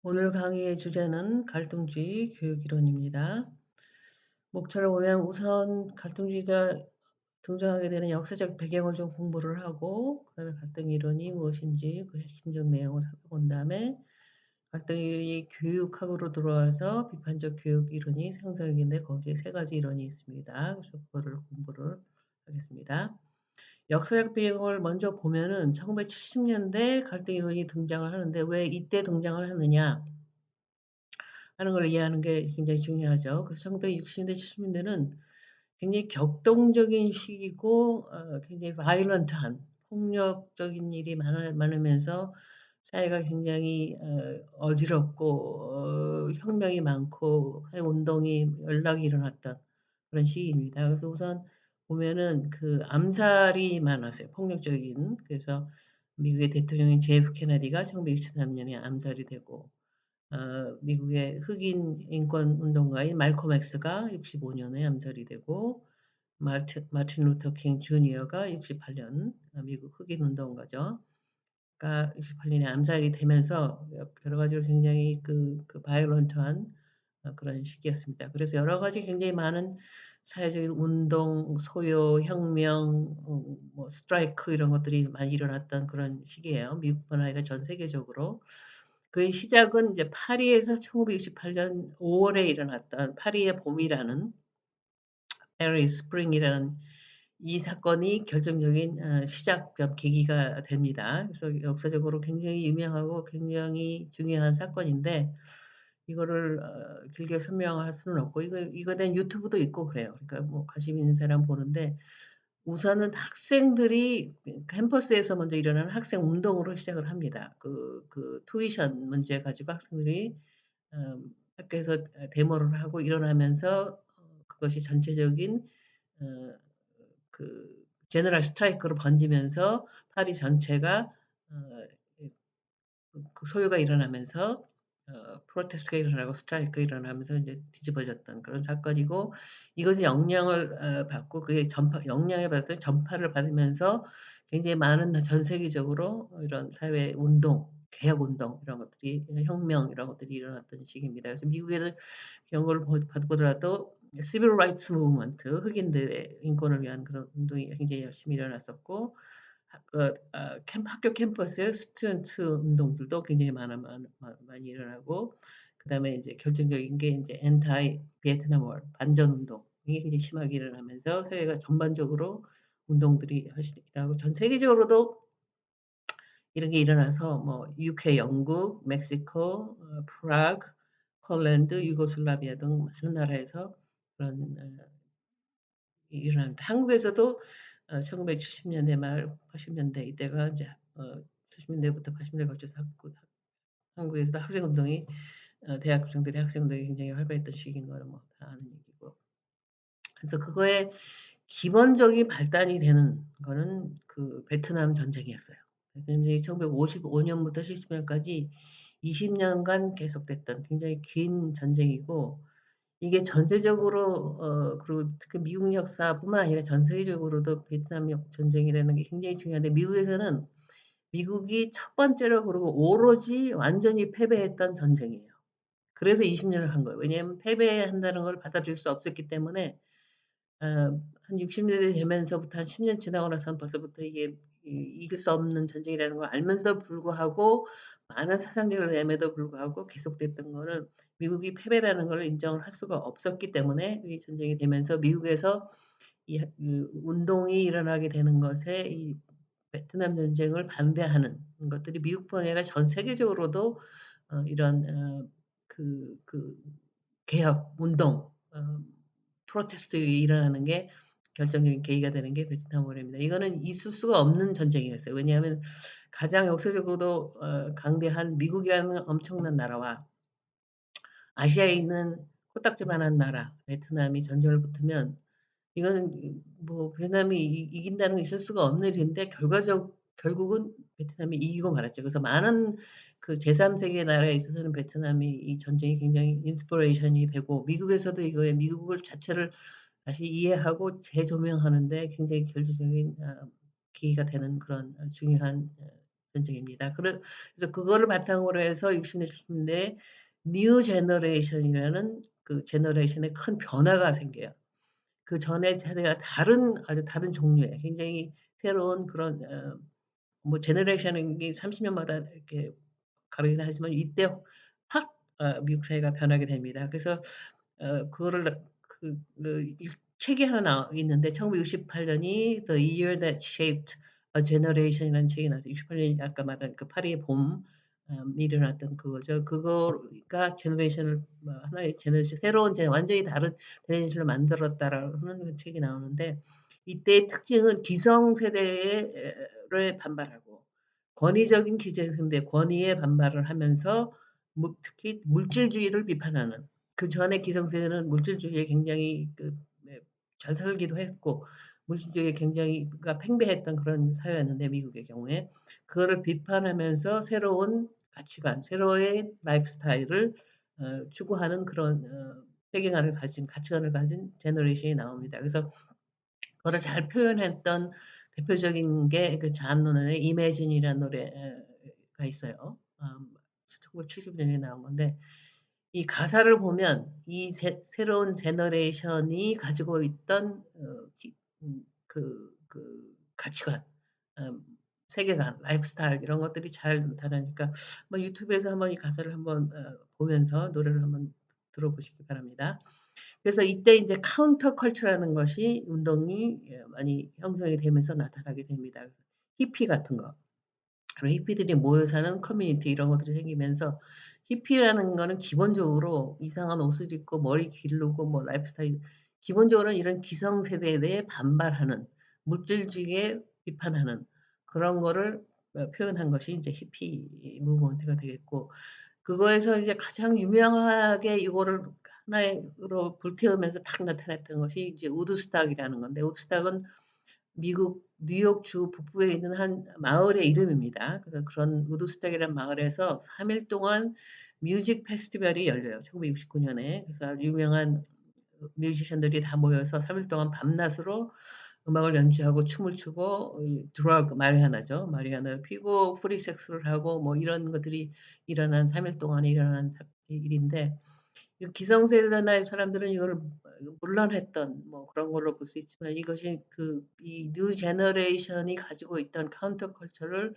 오늘 강의의 주제는 갈등주의 교육 이론입니다. 목차를 보면 우선 갈등주의가 등장하게 되는 역사적 배경을 좀 공부를 하고, 그다음에 갈등 이론이 무엇인지 그 핵심적 내용을 살펴본 다음에 갈등 이론이 교육학으로 들어와서 비판적 교육 이론이 생성되는데 거기에 세 가지 이론이 있습니다. 그래서 그거를 공부를 하겠습니다. 역사적 배경을 먼저 보면은 1970년대 갈등 이론이 등장을 하는데 왜 이때 등장을 했느냐 하는 걸 이해하는 게 굉장히 중요하죠. 그래서 1960년대 70년대는 굉장히 격동적인 시기고 굉장히 바이올런트한 폭력적인 일이 많으면서 사회가 굉장히 어지럽고 혁명이 많고 운동이 연락이 일어났던 그런 시기입니다. 그래서 우선 보면은 그 암살이 많았어요, 폭력적인. 그래서 미국의 대통령인 JF 케네디가 1963년에 암살이 되고 미국의 흑인 인권 운동가인 말콤 엑스가 65년에 암살이 되고 마틴 루터 킹 주니어가 68년 미국 흑인 운동가죠. 가 68년에 암살이 되면서 여러 가지로 굉장히 바이올런트한 그런 시기였습니다. 그래서 여러 가지 굉장히 많은 사회적인 운동, 소요, 혁명, 뭐 스트라이크 이런 것들이 많이 일어났던 그런 시기예요. 미국뿐 아니라 전 세계적으로. 그의 시작은 이제 파리에서 1968년 5월에 일어났던 파리의 봄이라는 Paris Spring이라는 이 사건이 결정적인 시작점 계기가 됩니다. 그래서 역사적으로 굉장히 유명하고 굉장히 중요한 사건인데 이거를 길게 설명할 수는 없고 이거에 대한 유튜브도 있고 그래요. 그러니까 뭐 관심 있는 사람 보는데 우선은 학생들이 캠퍼스에서 먼저 일어나는 학생 운동으로 시작을 합니다. 투이션 문제 가지고 학생들이 학교에서 데모를 하고 일어나면서 그것이 전체적인 어 제너럴 스트라이크로 번지면서 파리 전체가 어 이 소요가 일어나면서 프로테스트가 일어나고 스트라이크가 일어나면서 인제 뒤집어졌던 그런 사건이고 이것이 영향을 받고 그게 영향을 받았더니 전파를 받으면서 굉장히 많은 전 세계적으로 이런 사회 운동, 개혁 운동 이런 것들이 혁명 이런 것들이 일어났던 시기입니다. 그래서 미국에는 경우를 보더라도 시빌 라이츠 무브먼트 흑인들의 인권을 위한 그런 운동이 굉장히 열심히 일어났었고 학교 캠퍼스의 스튜던트 운동들도 굉장히 많이 일어나고 그다음에 이제 결정적인 게 인제 엔타이 비에트남 워 반전 운동이 굉장히 심하게 일어나면서 사회가 전반적으로 운동들이 일어나고 전 세계적으로도 이런 게 일어나서 뭐 UK, 영국, 멕시코, 프라그, 폴란드, 유고슬라비아 등 많은 나라에서 그런 일어납니다. 한국에서도 1970 년대 말 80 년대 이때가 인제 70 년대부터 80 년대에 걸쳐서 한국에서도 학생 운동이 대학생들의 학생 운동이 굉장히 활발했던 시기인 거는 뭐 다 아는 얘기고. 그래서 그거의 기본적인 발단이 되는 거는 그 베트남 전쟁이었어요. 베트남 전쟁이 1955 년부터 70 년까지 20 년간 계속됐던 굉장히 긴 전쟁이고 이게 전세적으로 그리고 특히 미국 역사뿐만 아니라 전 세계적으로도 베트남 전쟁이라는 게 굉장히 중요한데 미국에서는 미국이 첫 번째로 그리고 오로지 완전히 패배했던 전쟁이에요. 그래서 20 년을 한 거예요. 왜냐하면 패배한다는 걸 받아들일 수 없었기 때문에 한 60 년대 되면서부터 한 10년 지나고 나서는 벌써부터 이게 이길 수 없는 전쟁이라는 걸 알면서도 불구하고 많은 사상자를 냄에도 불구하고 계속됐던 거는 미국이 패배라는 걸 인정을 할 수가 없었기 때문에 이 전쟁이 되면서 미국에서 운동이 일어나게 되는 것에 이 베트남 전쟁을 반대하는 것들이 미국뿐 아니라 전 세계적으로도 이런 개혁 운동 프로테스트가 일어나는 게 결정적인 계기가 되는 게 베트남 워입니다. 이거는 있을 수가 없는 전쟁이었어요. 왜냐하면 가장 역사적으로도 강대한 미국이라는 엄청난 나라와 아시아에 있는 코딱지만한 나라 베트남이 전쟁을 붙으면 이거는 뭐 베트남이 이긴다는 건 있을 수가 없는 일인데 결국은 베트남이 이기고 말았죠. 그래서 많은 제3 세계 나라에 있어서는 베트남이 이 전쟁이 굉장히 인스피레이션이 되고 미국에서도 이거에 미국을 자체를 다시 이해하고 재조명하는 데 굉장히 결정적인 계기가 되는 그런 중요한 전쟁입니다. 그래서 그거를 바탕으로 해서 60 년 70 년대에 뉴 제너레이션이라는 그 제너레이션의 큰 변화가 생겨요. 그전의 세대가 아주 다른 종류의 굉장히 새로운 그런 뭐 제너레이션은 이게 30 년마다 이렇게 가르긴 하지만 이때 확 미국 사회가 변하게 됩니다. 그래서 그거를 책이 하나 나와 있는데 1968 년이 The Year That Shaped a Generation이라는 책이 나왔어요. 68 년이 아까 말한 그 파리의 봄 일어났던 그거죠. 그거가 제너레이션을 뭐 하나의 제너레이션 새로운 완전히 다른 제너레이션을 만들었다라는 그 책이 나오는데 이때의 특징은 기성세대에 를 반발하고 권위적인 기성세대 권위에 반발을 하면서 특히 물질주의를 비판하는 그전에 기성세대는 물질주의에 굉장히 네 전설기도 했고 물질주의에 굉장히 팽배했던 그런 사회였는데 미국의 경우에 그거를 비판하면서 새로운 가치관, 새로의 라이프 스타일을 추구하는 그런 세계관을 가진 가치관을 가진 제너레이션이 나옵니다. 그래서 그거를 잘 표현했던 대표적인 게 그 잔 노는의 Imagine이라는 노래가 있어요. 1970 년에 나온 건데 이 가사를 보면 이 새로운 제너레이션이 가지고 있던 가치관, 세계관, 라이프 스타일 이런 것들이 잘 나타나니까 뭐 유튜브에서 한번 이 가사를 한번 보면서 노래를 한번 들어보시기 바랍니다. 그래서 이때 이제 카운터 컬처라는 것이 운동이 많이 형성이 되면서 나타나게 됩니다. 히피 같은 거. 그리고 히피들이 모여 사는 커뮤니티 이런 것들이 생기면서 히피라는 거는 기본적으로 이상한 옷을 입고 머리 기르고 뭐 라이프 스타일 기본적으로는 이런 기성세대에 대해 반발하는 물질주의에 비판하는 그런 거를 표현한 것이 이제 히피 무브먼트가 되겠고 그거에서 이제 가장 유명하게 이거를 하나로 불태우면서 딱 나타났던 것이 이제 우드스탁이라는 건데 우드스탁은 미국 뉴욕주 북부에 있는 한 마을의 이름입니다. 그래서 그런 우드스탁이라는 마을에서 3일 동안 뮤직 페스티벌이 열려요. 1969 년에. 그래서 아주 유명한 뮤지션들이 다 모여서 3일 동안 밤낮으로 음악을 연주하고 춤을 추고 이 드러그 마리화나죠. 마리화나를 피우고 프리 섹스를 하고 뭐 이런 것들이 일어난 3일 동안에 일어난 일인데 이 기성세대의 사람들은 이거를 물론했던 뭐 그런 걸로 볼 수 있지만 이것이 이 뉴 제너레이션이 가지고 있던 카운터 컬처를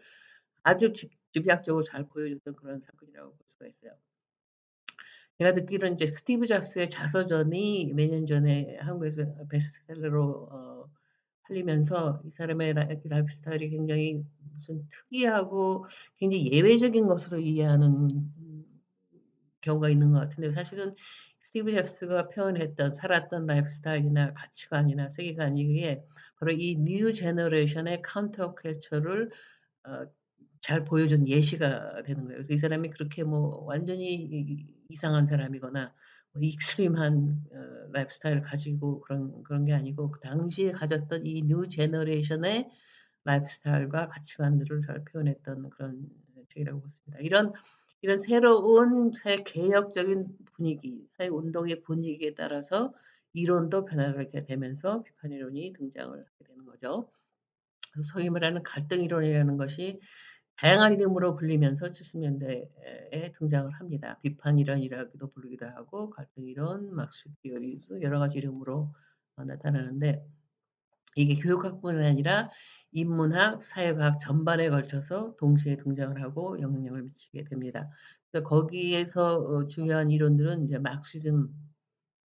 아주 집약적으로 잘 보여줬던 그런 사건이라고 볼 수가 있어요. 제가 듣기로는 이제 스티브 잡스의 자서전이 몇 년 전에 한국에서 베스트셀러로 팔리면서 이 사람의 라이프 스타일이 굉장히 무슨 특이하고 굉장히 예외적인 것으로 이해하는 경우가 있는 것 같은데 사실은 스티브 잡스가 표현했던 살았던 라이프 스타일이나 가치관이나 세계관 이게 바로 이 뉴 제너레이션의 카운터 컬처를 어 잘 보여준 예시가 되는 거예요. 그래서 이 사람이 그렇게 뭐 완전히 이상한 사람이거나 뭐 익스트림한 라이프 스타일을 가지고 그런 게 아니고 그 당시에 가졌던 이 뉴 제너레이션의 라이프 스타일과 가치관들을 잘 표현했던 그런 책이라고 보습니다. 이런 새로운 사회 개혁적인 분위기, 사회 운동의 분위기에 따라서 이론도 변화하게 되면서 비판 이론이 등장을 하게 되는 거죠. 그래서 소위 말하는 갈등 이론이라는 것이 다양한 이름으로 불리면서 70 년대에 등장을 합니다. 비판 이론이라고도 부르기도 하고 갈등 이론, 막스 티어리즈 여러 가지 이름으로 나타나는데 이게 교육학뿐만 아니라 인문학, 사회과학 전반에 걸쳐서 동시에 등장을 하고 영향력을 미치게 됩니다. 그래서 거기에서 중요한 이론들은 이제 막시즘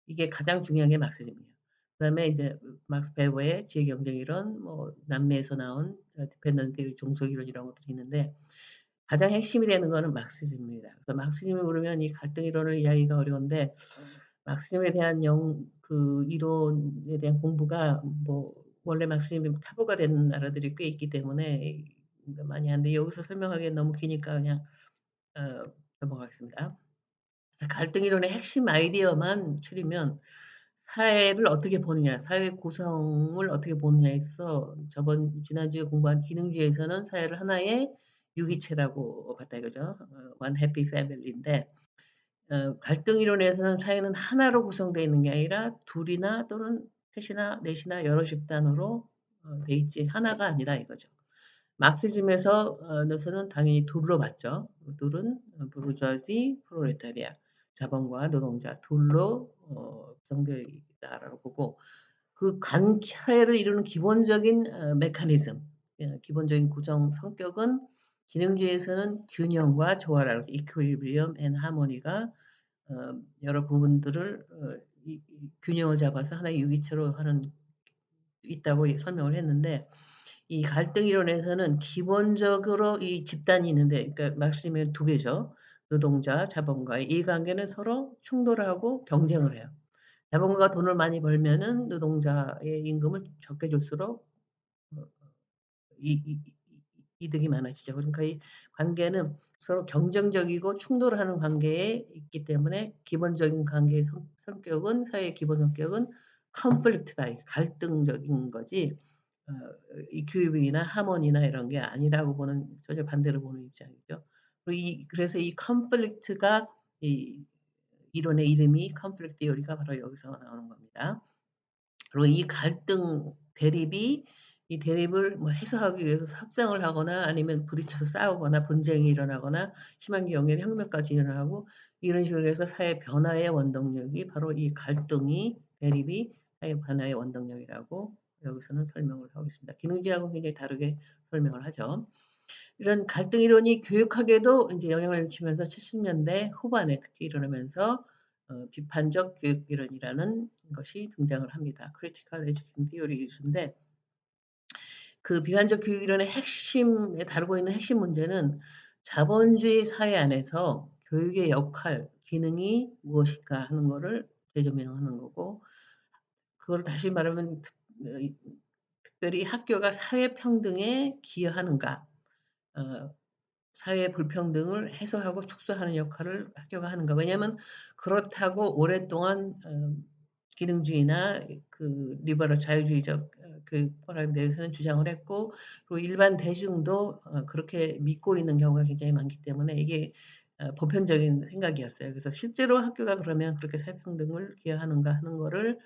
이게 가장 중요한 게 막시즘이에요. 그다음에 이제 막스 베버의 지혜 경쟁 이론, 뭐 남미에서 나온 디펜던트 종속 이론 이런 것들이 있는데 가장 핵심이 되는 거는 막시즘입니다. 그래서 막시즘을 모르면 이 갈등 이론을 이해하기가 어려운데 막시즘에 대한 이론에 대한 공부가 뭐 원래 막시즘이 타부가 된 나라들이 꽤 있기 때문에 많이 하는데 여기서 설명하기엔 너무 기니까 그냥 넘어가겠습니다. 그래서 갈등 이론의 핵심 아이디어만 추리면 사회를 어떻게 보느냐, 사회 구성을 어떻게 보느냐에 있어서 지난주에 공부한 기능주의에서는 사회를 하나의 유기체라고 봤다 이거죠. one happy family인데 갈등 이론에서는 사회는 하나로 구성되어 있는 게 아니라 둘이나 또는 셋이나 넷이나 여러 집단으로 돼 있지 하나가 아니다 이거죠. 마크시즘에서 에서는 당연히 둘로 봤죠. 둘은 부르주아지, 프롤레타리아, 자본과 노동자 둘로 구성되어 있다라고 보고 그 관계를 이루는 기본적인 메커니즘 기본적인 구성 성격은 기능주의에서는 균형과 조화라고 equilibrium and harmony가 여러 부분들을 이 균형을 잡아서 하나의 유기체로 하는 있다고 설명을 했는데 이 갈등 이론에서는 기본적으로 이 집단이 있는데 그러니까 말씀이 두 개죠. 노동자, 자본가의 이 관계는 서로 충돌하고 경쟁을 해요. 자본가가 돈을 많이 벌면은 노동자의 임금을 적게 줄수록 어 이 이 이 이득이 많아지죠. 그러니까 이 관계는 서로 경쟁적이고 충돌하는 관계에 있기 때문에 기본적인 관계의 성격은 사회의 기본 성격은 conflict다. 이 갈등적인 거지 어 이큐리브이나 하모니나 이런 게 아니라고 보는 전혀 반대로 보는 입장이죠. 그리고 그래서 이 conflict가 이 이론의 이름이 conflict theory가 바로 여기서 나오는 겁니다. 그리고 이 갈등 대립이 이 대립을 뭐 해소하기 위해서 협상을 하거나 아니면 부딪혀서 싸우거나 분쟁이 일어나거나 심한 경우에는 혁명까지 일어나고 이런 식으로 해서 사회 변화의 원동력이 바로 이 갈등이 대립이 사회 변화의 원동력이라고 여기서는 설명을 하고 있습니다. 기능주의하고는 굉장히 다르게 설명을 하죠. 이런 갈등 이론이 교육학에도 인제 영향을 미치면서 70 년대 후반에 특히 일어나면서 비판적 교육 이론이라는 것이 등장을 합니다. Critical Education Theories인데 그 비판적 교육 이론의 핵심에 다루고 있는 핵심 문제는 자본주의 사회 안에서 교육의 역할, 기능이 무엇일까 하는 거를 재조명하는 거고 그걸 다시 말하면 이 특별히 학교가 사회 평등에 기여하는가 어 사회 불평등을 해소하고 축소하는 역할을 학교가 하는가. 왜냐하면 그렇다고 오랫동안 기능주의나 그 리버럴 자유주의적 교육 프로그램에 대해서는 주장을 했고 그리고 일반 대중도 그렇게 믿고 있는 경우가 굉장히 많기 때문에 이게 보편적인 생각이었어요. 그래서 실제로 학교가 그러면 그렇게 사회 평등을 기여하는가 하는 거를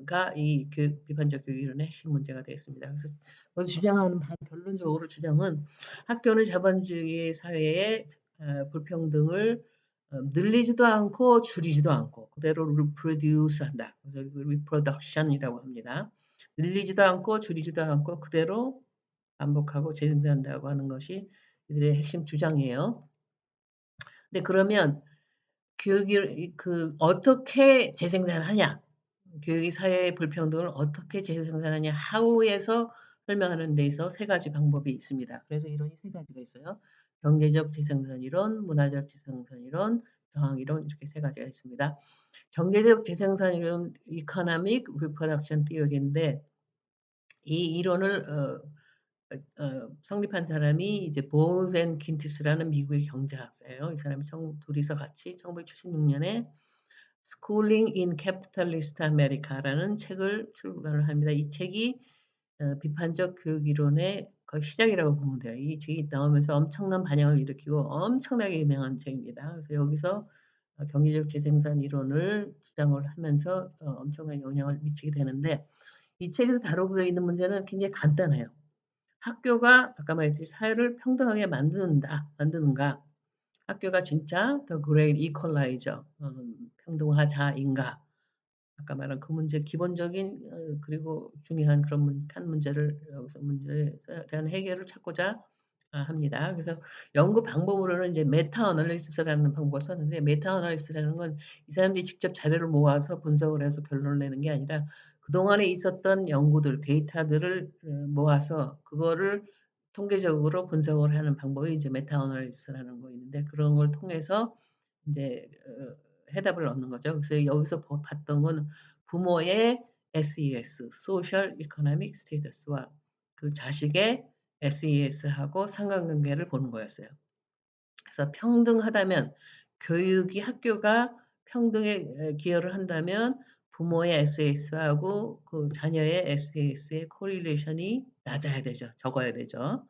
가 이 교육 비판적 교육 이론의 핵심 문제가 되겠습니다. 그래서 여기서 주장하는 결론적으로 주장은 학교는 자본주의 사회의 불평등을 늘리지도 않고 줄이지도 않고 그대로 reproduce 한다. 그래서 reproduction이라고 합니다. 늘리지도 않고 줄이지도 않고 그대로 반복하고 재생산한다고 하는 것이 이들의 핵심 주장이에요. 근데 그러면 교육을 어떻게 재생산하냐? 교육이 사회의 불평등을 어떻게 재생산하냐 how에서 설명하는 데 있어 세 가지 방법이 있습니다. 그래서 이론이 세 가지가 있어요. 경제적 재생산 이론, 문화적 재생산 이론, 정학 이론 이렇게 세 가지가 있습니다. 경제적 재생산 이론 economic reproduction theory인데 이 이론을 성립한 사람이 이제 보즈 앤 킨티스라는 미국의 경제학자예요. 이 사람이 둘이서 같이 1976 년에 Schooling in Capitalist America라는 책을 출간을 합니다. 이 책이 비판적 교육 이론의 거의 시작이라고 보면 돼요. 이 책이 나오면서 엄청난 반향을 일으키고 엄청나게 유명한 책입니다. 그래서 여기서 경제적 재생산 이론을 주장을 하면서 엄청난 영향을 미치게 되는데 이 책에서 다루고 있는 문제는 굉장히 간단해요. 학교가 아까 말했듯이 사회를 평등하게 만드는가? 학교가 진짜 the great equalizer 평등화자인가? 아까 말한 그 문제 기본적인 그리고 중요한 그런 한 문제를 여기서 문제에 대한 해결을 찾고자 합니다. 그래서 연구 방법으로는 이제 메타 애널리시스라는 방법을 썼는데 메타 애널리시스라는 건 이 사람들이 직접 자료를 모아서 분석을 해서 결론을 내는 게 아니라 그동안에 있었던 연구들 데이터들을 모아서 그거를 통계적으로 분석을 하는 방법이 이제 메타 애널리시스라는 거 있는데 그런 걸 통해서 인제 해답을 얻는 거죠. 그래서 여기서 봤던 건 부모의 SES Social Economic Status와 그 자식의 SES하고 상관관계를 보는 거였어요. 그래서 평등하다면 교육이 학교가 평등에 기여를 한다면 부모의 SES하고 그 자녀의 SES의 코릴레이션이 낮아야 되죠. 적어야 되죠.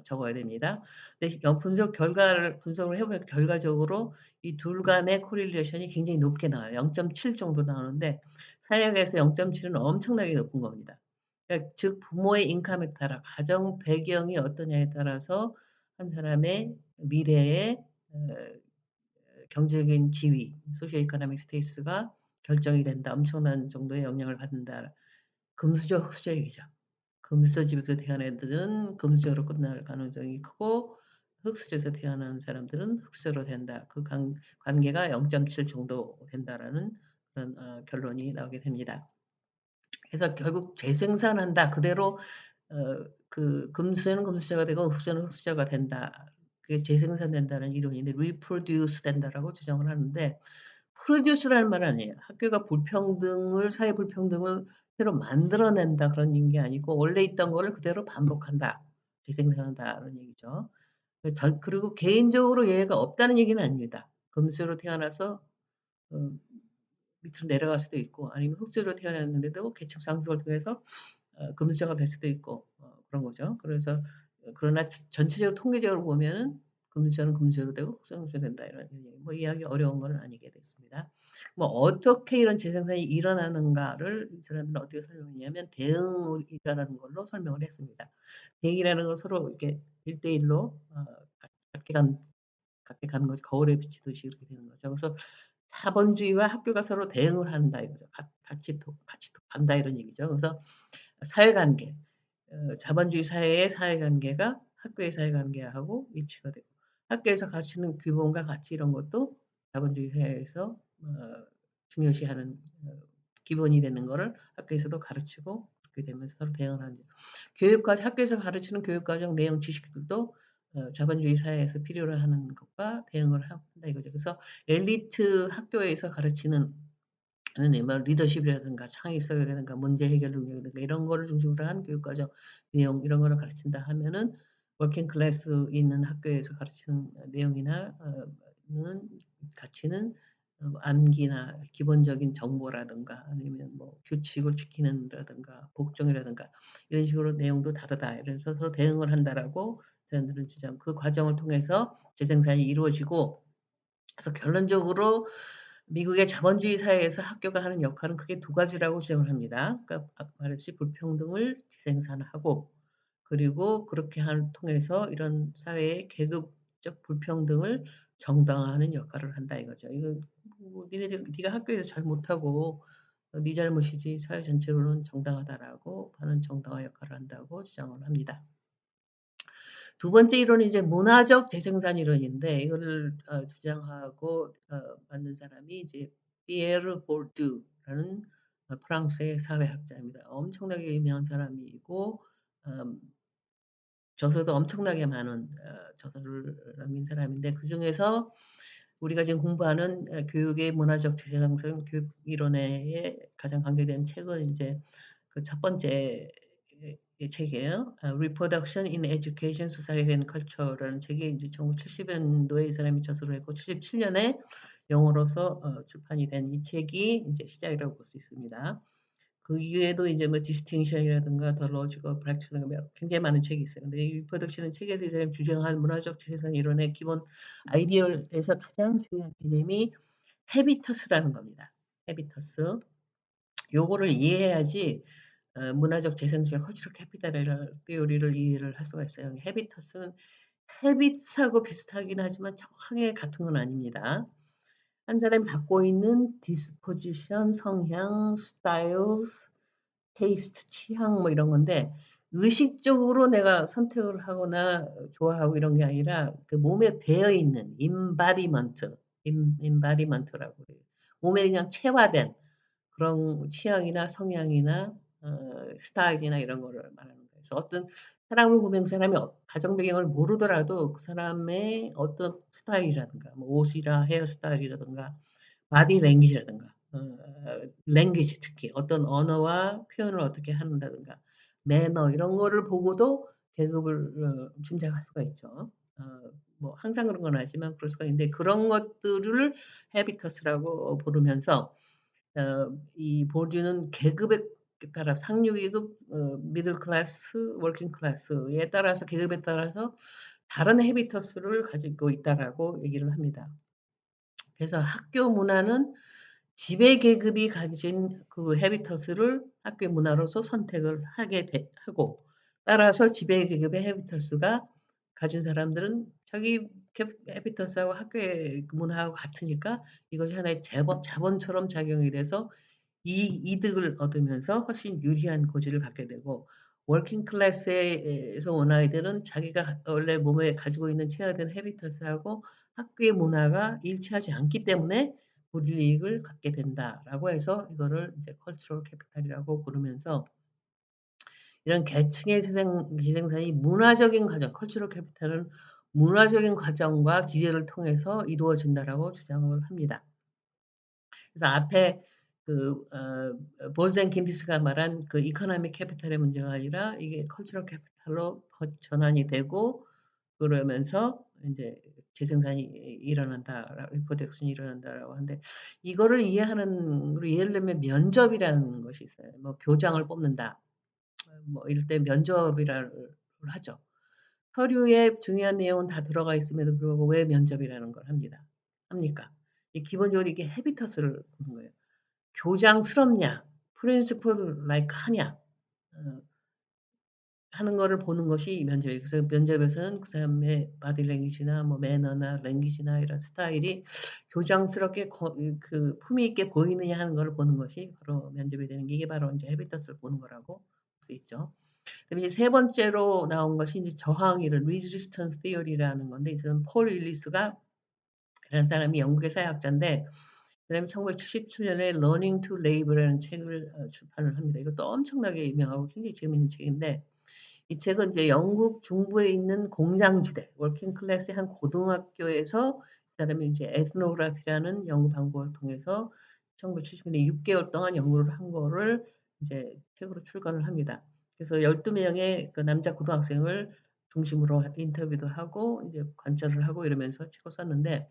적어야 됩니다. 근데 분석을 해 보면 결과적으로 이 둘 간의 코릴레이션이 굉장히 높게 나와요. 0.7 정도 나오는데 사회학에서 0.7은 엄청나게 높은 겁니다. 그러니까 즉 부모의 인컴에 따라 가정 배경이 어떠냐에 따라서 한 사람의 미래의 경제적인 지위 소시오 이코노믹 스테이스가 결정이 된다. 엄청난 정도의 영향을 받는다. 금수저, 흙수저 얘기죠. 금수저 집에서 태어난 애들은 금수저로 끝날 가능성이 크고 흙수저에서 태어난 사람들은 흙수저로 된다. 그 관계가 0.7 정도 된다라는 그런 결론이 나오게 됩니다. 그래서 결국 재생산한다. 그대로 그 금수저는 금수저가 되고 흙수저는 흙수저가 된다. 그게 재생산된다는 이론인데 reproduce 된다라고 주장을 하는데 produce라는 말은 아니에요. 학교가 불평등을 사회 불평등을 새로 만들어낸다 그런 게 아니고 원래 있던 거를 그대로 반복한다. 재생산한다는 얘기죠. 그리고 개인적으로 예외가 없다는 얘기는 아닙니다. 금수저로 태어나서 어 밑으로 내려갈 수도 있고 아니면 흙수저로 태어났는데도 계층 상승을 통해서 금수저가 될 수도 있고 그런 거죠. 그래서 그러나 전체적으로 통계적으로 보면은 금수저는 금수저로 되고 흙수저는 흙수저로 된다 이런 뭐 이해하기 어려운 건 아니게 됐습니다. 뭐 어떻게 이런 재생산이 일어나는가를 이 사람들은 어떻게 설명했냐면 대응이라는 걸로 설명을 했습니다. 대응이라는 건 서로 이렇게 1대1로 같이 같이 가는 거죠. 거울에 비치듯이 이렇게 되는 거죠. 그래서 자본주의와 학교가 서로 대응을 한다 이거죠. 같이 간다 이런 얘기죠. 그래서 사회관계 자본주의 사회의 사회관계가 학교의 사회관계하고 일치가 되고 학교에서 가르치는 규범과 가치 이런 것도 자본주의 사회에서 중요시하는 기본이 되는 거를 학교에서도 가르치고 그렇게 되면서 서로 대응을 하는 학교에서 가르치는 교육과정 내용 지식들도 자본주의 사회에서 필요로 하는 것과 대응을 한다 이거죠. 그래서 엘리트 학교에서 가르치는 아니 뭐 리더십이라든가 창의성이라든가 문제 해결 능력이라든가 이런 거를 중심으로 한 교육과정 내용 이런 거를 가르친다 하면은 워킹 클래스 있는 학교에서 가르치는 내용이나 는 가치는 암기나 기본적인 정보라든가 아니면 뭐 규칙을 지키는라든가 복종이라든가 이런 식으로 내용도 다르다. 이래서 서로 대응을 한다라고 사람들은 주장 그 과정을 통해서 재생산이 이루어지고 그래서 결론적으로 미국의 자본주의 사회에서 학교가 하는 역할은 크게 두 가지라고 주장을 합니다. 그러니까 아까 말했듯이 불평등을 재생산하고 그리고 그렇게 통해서 이런 사회의 계급적 불평등을 정당화하는 역할을 한다 이거죠. 이거 뭐 네가 학교에서 잘 못하고 네 잘못이지 사회 전체로는 정당하다라고 하는 정당화 역할을 한다고 주장을 합니다. 두 번째 이론은 이제 문화적 재생산 이론인데 이거를 주장하고 만든 사람이 이제 피에르 볼두라는 프랑스의 사회학자입니다. 엄청나게 유명한 사람이고 음 저서도 엄청나게 많은 저서를 남긴 사람인데 그중에서 우리가 지금 공부하는 교육의 문화적 재생산 교육 이론에 가장 관계된 책은 인제 그 첫 번째 이 책이에요. Reproduction in Education, Society and Culture라는 책이 인제 1970 년도에 이 사람이 저서를 했고 77 년에 영어로서 출판이 된 이 책이 인제 시작이라고 볼 수 있습니다. 그 이외에도 인제 뭐 디스팅션이라든가 더 로지컬 프랙티컬 뭐 굉장히 많은 책이 있어요. 근데 이 리프로덕션은 책에서 이 사람이 주장한 문화적 재생 이론의 기본 아이디어에서 가장 중요한 개념이 헤비터스라는 겁니다. 헤비터스. 요거를 이해해야지 문화적 재생술 컬처럴 캐피탈이라는 티오리를 이해를 할 수가 있어요. 헤비터스는 헤빗하고 비슷하긴 하지만 정확하게 같은 건 아닙니다. 한 사람이 갖고 있는 disposition, 성향, styles 테이스트, 취향 뭐 이런 건데 의식적으로 내가 선택을 하거나 좋아하고 이런 게 아니라 그 몸에 배어 있는 embodiment, embodiment라고 그래요. 몸에 그냥 체화된 그런 취향이나 성향이나 스타일이나 이런 거를 말하는 거예요. 그래서 어떤 사람을 보면 그 사람이 가정 배경을 모르더라도 그 사람의 어떤 스타일이라든가 뭐 옷이나 헤어스타일이라든가 바디 랭귀지라든가 랭귀지 특히 어떤 언어와 표현을 어떻게 한다든가 매너 이런 거를 보고도 계급을 짐작할 수가 있죠. 어 뭐 항상 그런 건 아니지만 그럴 수가 있는데 그런 것들을 habitus라고 부르면서 이 보류는 계급에 따라 상류 계급 미들 클래스, 워킹 클래스에 따라서 계급에 따라서 다른 habitus를 가지고 있다라고 얘기를 합니다. 그래서 학교 문화는 지배 계급이 가진 그 헤비터스를 학교의 문화로서 선택을 하고 따라서 지배 계급의 헤비터스가 가진 사람들은 자기 헤비터스하고 학교의 그 문화하고 같으니까 이것이 하나의 자본처럼 작용이 돼서 이득을 얻으면서 훨씬 유리한 고지를 갖게 되고, 워킹 클래스에서 온 아이들은 자기가 원래 몸에 가지고 있는 체화된 헤비터스하고 학교의 문화가 일치하지 않기 때문에 불이익을 갖게 된다라고 해서 이거를 이제 컬처럴 캐피탈이라고 부르면서, 이런 계층의 재생산이 문화적인 과정, 컬처럴 캐피탈은 문화적인 과정과 기제를 통해서 이루어진다라고 주장을 합니다. 그래서 앞에 볼젠킨디스가 말한 그 이코노믹 캐피탈의 문제가 아니라 이게 컬처럴 캐피탈로 전환이 되고, 그러면서 인제 재생산이 일어난다, 리프로덕션이 일어난다라고 하는데, 이거를 이해하는 우리 예를 들면 면접이라는 것이 있어요. 뭐 교장을 뽑는다. 뭐 이럴 때 면접이라를 하죠. 서류에 중요한 내용은 다 들어가 있음에도 불구하고 왜 면접이라는 걸 합니까? 이 기본적으로 이게 헤비터스를 보는 거예요. 교장스럽냐, principal like 하냐, 어 하는 거를 보는 것이 면접이에요. 그래서 면접에서는 그 사람의 바디 랭귀지나 뭐 매너나 랭귀지나 이런 스타일이 교장스럽게 그 품위 있게 보이느냐 하는 거를 보는 것이 바로 면접이 되는 게, 이게 바로 인제 헤비터스를 보는 거라고 볼 수 있죠. 그다음에 이제 세 번째로 나온 것이 이제 저항 이론, resistance theory라는 건데, 이 사람은 폴 윌리스가 라는 사람이 영국의 사회학자인데, 그다음에 1977 년에 Learning to Labor라는 책을 출판을 합니다. 이것도 엄청나게 유명하고 굉장히 재미있는 책인데, 이 책은 이제 영국 중부에 있는 공장지대 워킹 클래스의 한 고등학교에서 이 사람이 인제 에스노그래피라는 연구 방법을 통해서 1970 년에 6 개월 동안 연구를 한 거를 이제 책으로 출간을 합니다. 그래서 12 명의 그 남자 고등학생을 중심으로 인터뷰도 하고 이제 관찰을 하고 이러면서 책을 썼는데,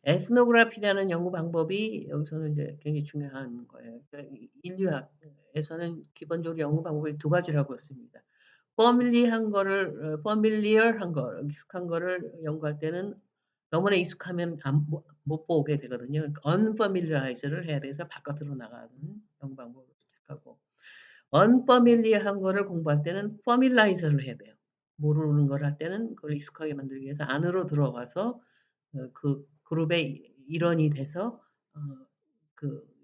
에스노그래피라는 연구 방법이 여기서는 이제 굉장히 중요한 거예요. 그러니까 인류학에서는 기본적으로 연구 방법이 두 가지라고 했습니다. familiar한 거, 익숙한 거를 연구할 때는 너무나 익숙하면 안 못 보게 되거든요. 그러니까 unfamiliarize를 해야 돼서 바깥으로 나가는 연구 방법을 시작하고, unfamiliar한 거를 공부할 때는 familiarize를 해야 돼요. 모르는 걸 할 때는 그걸 익숙하게 만들기 위해서 안으로 들어가서 그 그룹의 일원이 돼서 어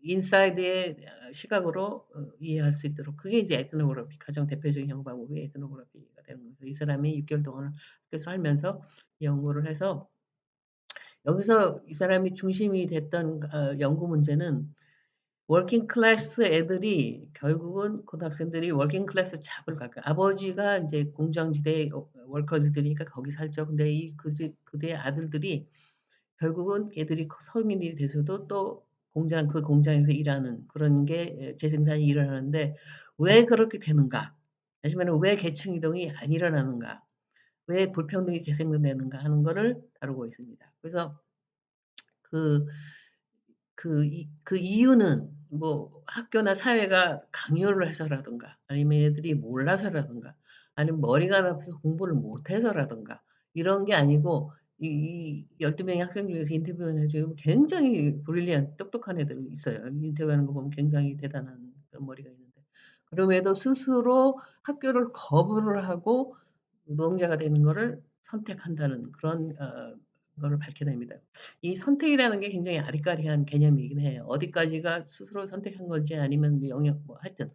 인사이드의 시각으로 이해할 수 있도록, 그게 이제 에트노그래피 가장 대표적인 연구 방법이 에트노그래피가 되는 거죠. 이 사람이 6 개월 동안 학교에서 살면서 연구를 해서, 여기서 이 사람이 중심이 됐던 연구 문제는 워킹 클래스 애들이 결국은 고등학생들이 워킹 클래스 잡을 갈까, 아버지가 인제 공장지대 월커즈들이니까 거기 살죠. 근데 이 그들의 아들들이 결국은 걔들이 성인이 돼서도 또 그 공장에서 일하는 그런 게 재생산이 일어나는데, 왜 그렇게 되는가? 다시 말하면 왜 계층 이동이 안 일어나는가? 왜 불평등이 재생되는가 하는 거를 다루고 있습니다. 그래서 그 그 이유는 뭐 학교나 사회가 강요를 해서라든가, 아니면 애들이 몰라서라든가, 아니면 머리가 나빠서 공부를 못 해서라든가, 이런 게 아니고, 이 12 명의 학생 중에서 인터뷰한 애 중에 굉장히 브릴리언트 똑똑한 애들이 있어요. 인터뷰하는 거 보면 굉장히 대단한 그런 머리가 있는데, 그럼에도 스스로 학교를 거부를 하고 노동자가 되는 거를 선택한다는 그런 거를 밝혀냅니다. 이 선택이라는 게 굉장히 아리까리한 개념이긴 해요. 어디까지가 스스로 선택한 건지 아니면 뭐 영역 뭐 하여튼.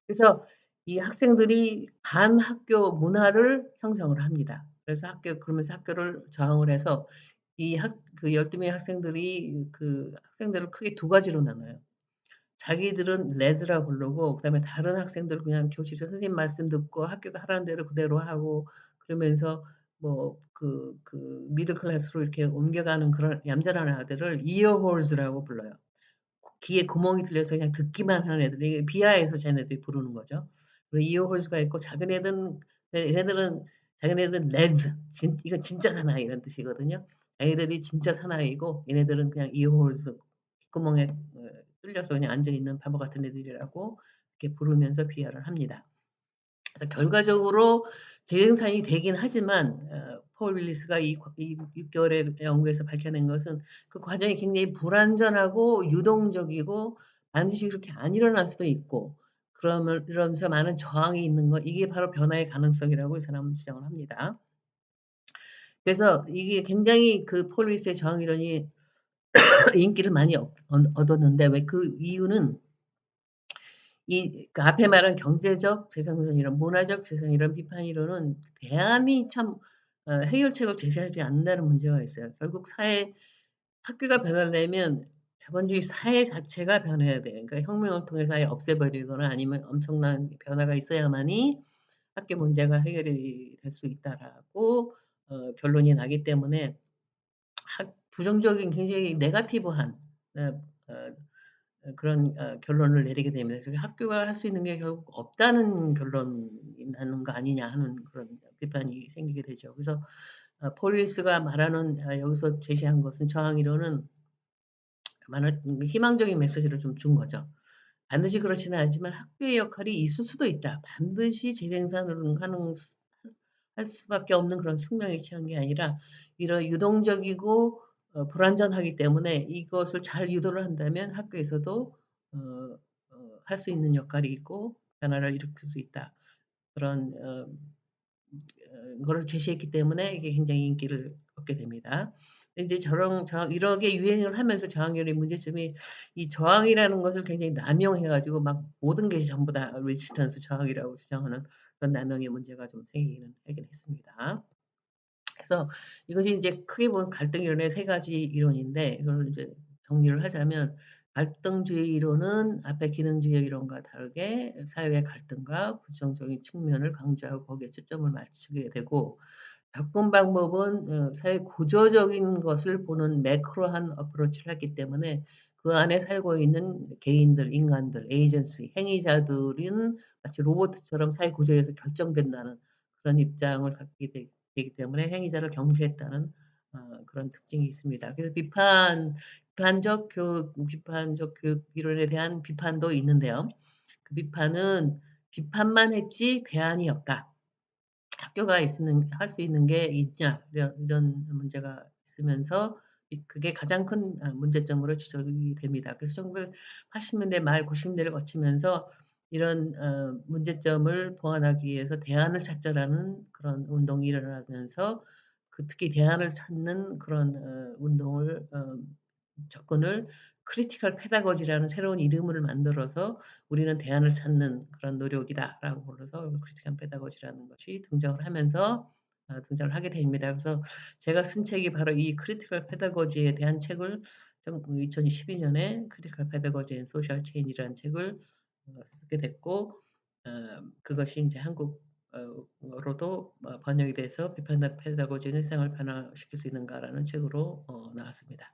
그래서 이 학생들이 반학교 문화를 형성을 합니다. 그래서 그러면서 학교를 저항을 해서 그 12 명의 학생들이 그 학생들을 크게 두 가지로 나눠요. 자기들은 레즈라 부르고, 그다음에 다른 학생들은 그냥 교실에서 선생님 말씀 듣고 학교가 하라는 대로 그대로 하고, 그러면서 뭐 미들 클래스로 이렇게 옮겨가는 그런 얌전한 아들을 이어홀즈라고 불러요. 귀에 구멍이 뚫려서 그냥 듣기만 하는 애들, 이게 비하해서 쟤네들이 부르는 거죠. 그리고 이어홀즈가 있고, 얘네들은 자기네들은 레즈 이건 진짜 사나이 이런 뜻이거든요. 자기들이 진짜 사나이고 얘네들은 그냥 이어홀즈 귓구멍에 뚫려서 그냥 앉아 있는 바보 같은 애들이라고 이렇게 부르면서 비하를 합니다. 그래서 결과적으로 재생산이 되긴 하지만 폴 윌리스가 이 6 개월의 연구에서 밝혀낸 것은 그 과정이 굉장히 불완전하고 유동적이고 반드시 그렇게 안 일어날 수도 있고 이러면서 많은 저항이 있는 것 이게 바로 변화의 가능성이라고 이 사람은 주장을 합니다. 그래서 이게 굉장히 그 폴 윌리스의 저항 이론이 인기를 많이 얻었는데 왜 그 이유는 그 앞에 말한 경제적 재생산 이론, 문화적 재생 이런 비판 이론은 대안이 참 해결책을 제시하지 않는다는 문제가 있어요. 결국 학교가 변하려면 자본주의 사회 자체가 변해야 돼요. 그러니까 혁명을 통해서 아예 없애버리거나 아니면 엄청난 변화가 있어야만이 학교 문제가 해결이 될 수 있다라고 결론이 나기 때문에 부정적인 굉장히 네거티브한 어 어 그런 결론을 내리게 됩니다. 그래서 학교가 할 수 있는 게 결국 없다는 결론이 나는 거 아니냐 하는 그런 비판이 생기게 되죠. 그래서 폴 윌스가 말하는 여기서 제시한 것은 저항 이론은 많은 희망적인 메시지를 좀 준 거죠. 반드시 그렇지는 않지만 학교의 역할이 있을 수도 있다. 반드시 재생산을 할 수밖에 없는 그런 숙명에 처한 게 아니라 이런 유동적이고 불완전하기 때문에 이것을 잘 유도를 한다면 학교에서도 어 할 수 있는 역할이 있고 변화를 일으킬 수 있다. 그런 거를 제시했기 때문에 이게 굉장히 인기를 얻게 됩니다. 근데 이제 이렇게 유행을 하면서 저항률의 문제점이 이 저항이라는 것을 굉장히 남용해 가지고 막 모든 게 전부 다 레지스턴스 저항이라고 주장하는 그런 남용의 문제가 좀 생기기는 하긴 했습니다. 그래서 이것이 인제 크게 보면 갈등 이론의 세 가지 이론인데 이걸 인제 정리를 하자면 갈등주의 이론은 앞에 기능주의 이론과 다르게 사회의 갈등과 부정적인 측면을 강조하고 거기에 초점을 맞추게 되고 접근 방법은 사회 구조적인 것을 보는 매크로한 어프로치를 했기 때문에 그 안에 살고 있는 개인들, 인간들, 에이전시, 행위자들은 마치 로봇처럼 사회 구조에서 결정된다는 그런 입장을 갖게 되기 때문에 행위자를 경시했다는 그런 특징이 있습니다. 그래서 비판적 교육 이론에 대한 비판도 있는데요. 그 비판은 '비판만 했지 대안이 없다.' 학교가 할 수 있는 게 있냐 이런 문제가 있으면서 그게 가장 큰 문제점으로 지적이 됩니다. 그래서 1980 년대 말 90 년대를 거치면서 이런 문제점을 보완하기 위해서 대안을 찾자라는 그런 운동이 일어나면서 특히 대안을 찾는 그런 운동을 접근을 크리티컬 페다고지라는 새로운 이름을 만들어서 "우리는 대안을 찾는 그런 노력이다."라고 불러서 크리티컬 페다고지라는 것이 등장을 하게 됩니다. 그래서 제가 쓴 책이 바로 이 크리티컬 페다고지에 대한 책을 2012 년에 크리티컬 페다고지 앤 소셜 체인지라는 책을 쓰게 됐고 그것이 인제 어로도 번역이 돼서 '비판적 페다고지는 세상을 변화시킬 수 있는가.'라는 책으로 나왔습니다.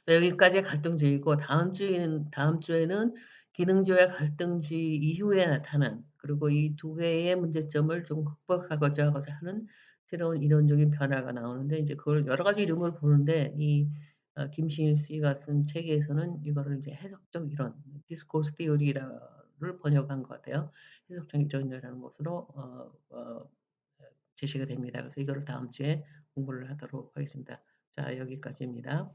여기까지가 갈등주의고 다음 주에는 기능주의와 갈등주의 이후에 나타난 그리고 이 두 개의 문제점을 좀 극복하고자 하는 새로운 이론적인 변화가 나오는데 인제 그걸 여러 가지 이름으로 부르는데 이 김시일 씨가 쓴 책에서는 이거를 이제 해석적 이론 discourse theory를 번역한 것 같아요. 해석적 이론이라는 것으로 제시가 됩니다. 그래서 이거를 다음 주에 공부를 하도록 하겠습니다. 자 여기까지입니다.